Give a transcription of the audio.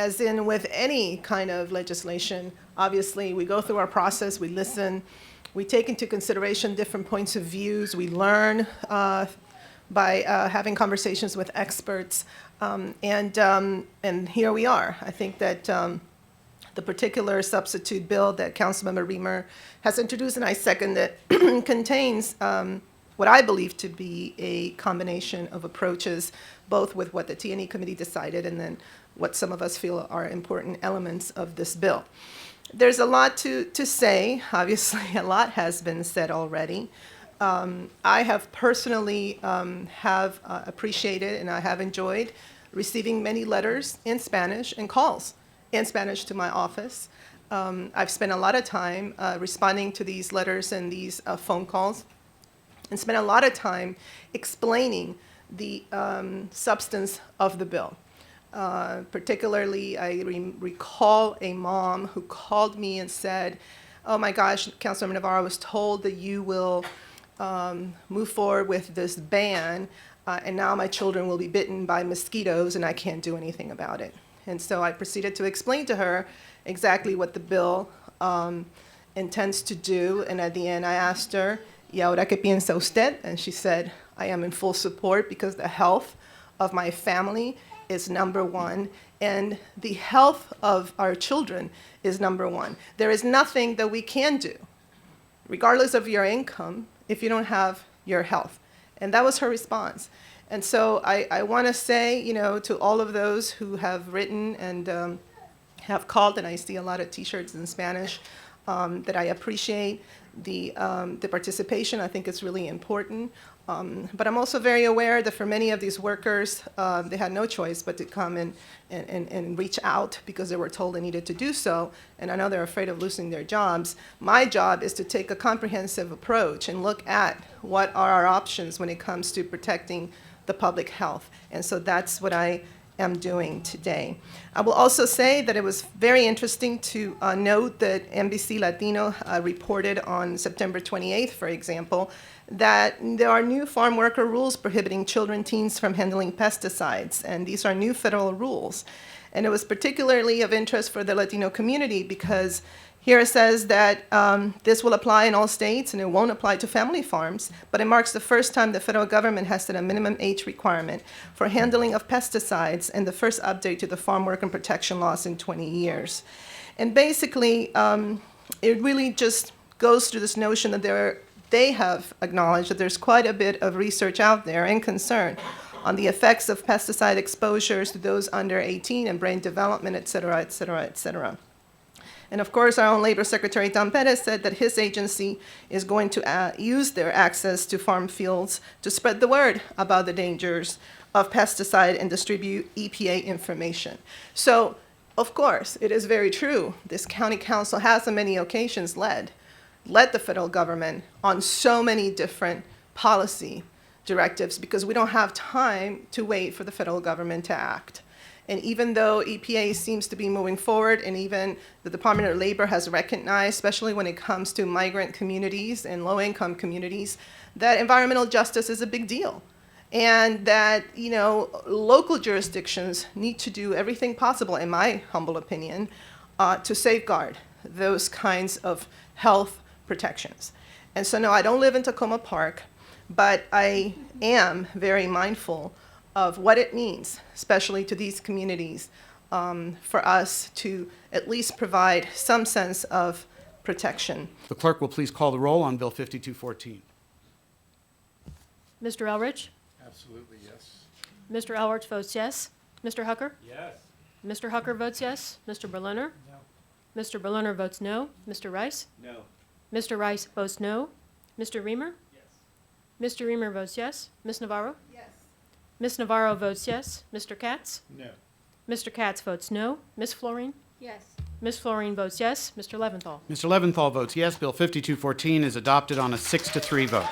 as in with any kind of legislation, obviously we go through our process, we listen, we take into consideration different points of views, we learn by having conversations with experts, and here we are. I think that the particular substitute bill that Councilmember Reamer has introduced, and I second it, contains what I believe to be a combination of approaches, both with what the T&E committee decided and then what some of us feel are important elements of this bill. There's a lot to say. Obviously, a lot has been said already. I have personally have appreciated and I have enjoyed receiving many letters in Spanish and calls in Spanish to my office. I've spent a lot of time responding to these letters and these phone calls, and spent a lot of time explaining the substance of the bill. Particularly, I recall a mom who called me and said, "Oh my gosh, Councilmember Navarro, I was told that you will move forward with this ban, and now my children will be bitten by mosquitoes and I can't do anything about it." And so I proceeded to explain to her exactly what the bill intends to do. And at the end, I asked her, "Y ahora qué piensa usted?" And she said, "I am in full support because the health of my family is number one, and the health of our children is number one. There is nothing that we can do, regardless of your income, if you don't have your health." And that was her response. And so I want to say, to all of those who have written and have called, and I see a lot of T-shirts in Spanish, that I appreciate the participation. I think it's really important. But I'm also very aware that for many of these workers, they had no choice but to come and reach out because they were told they needed to do so. And I know they're afraid of losing their jobs. My job is to take a comprehensive approach and look at what are our options when it comes to protecting the public health. And so that's what I am doing today. I will also say that it was very interesting to note that NBC Latino reported on September 28th, for example, that there are new farm worker rules prohibiting children, teens from handling pesticides, and these are new federal rules. And it was particularly of interest for the Latino community because here it says that this will apply in all states and it won't apply to family farms, but it marks the first time the federal government has set a minimum age requirement for handling of pesticides and the first update to the farm worker protection laws in 20 years. And basically, it really just goes through this notion that they have acknowledged that there's quite a bit of research out there and concern on the effects of pesticide exposures to those under 18 and brain development, et cetera, et cetera, et cetera. And of course, our own Labor Secretary, Don Perez, said that his agency is going to use their access to farm fields to spread the word about the dangers of pesticide and distribute EPA information. So, of course, it is very true. This county council has on many occasions led the federal government on so many different policy directives because we don't have time to wait for the federal government to act. And even though EPA seems to be moving forward, and even the Department of Labor has recognized, especially when it comes to migrant communities and low-income communities, that environmental justice is a big deal. And that, local jurisdictions need to do everything possible, in my humble opinion, to safeguard those kinds of health protections. And so, no, I don't live in Tacoma Park, but I am very mindful of what it means, especially to these communities, for us to at least provide some sense of protection. The clerk will please call the roll on Bill 5214. Mr. Elrich? Absolutely, yes. Mr. Elrich votes yes. Mr. Hucker? Yes. Mr. Hucker votes yes. Mr. Berliner? No. Mr. Berliner votes no. Mr. Rice? No. Mr. Rice votes no. Mr. Reamer? Yes. Mr. Reamer votes yes. Ms. Navarro? Yes. Ms. Navarro votes yes. Mr. Katz? No. Mr. Katz votes no. Ms. Florine? Yes. Ms. Florine votes yes. Mr. Leventhal? Mr. Leventhal votes yes. Bill 5214 is adopted on a 6-3 vote.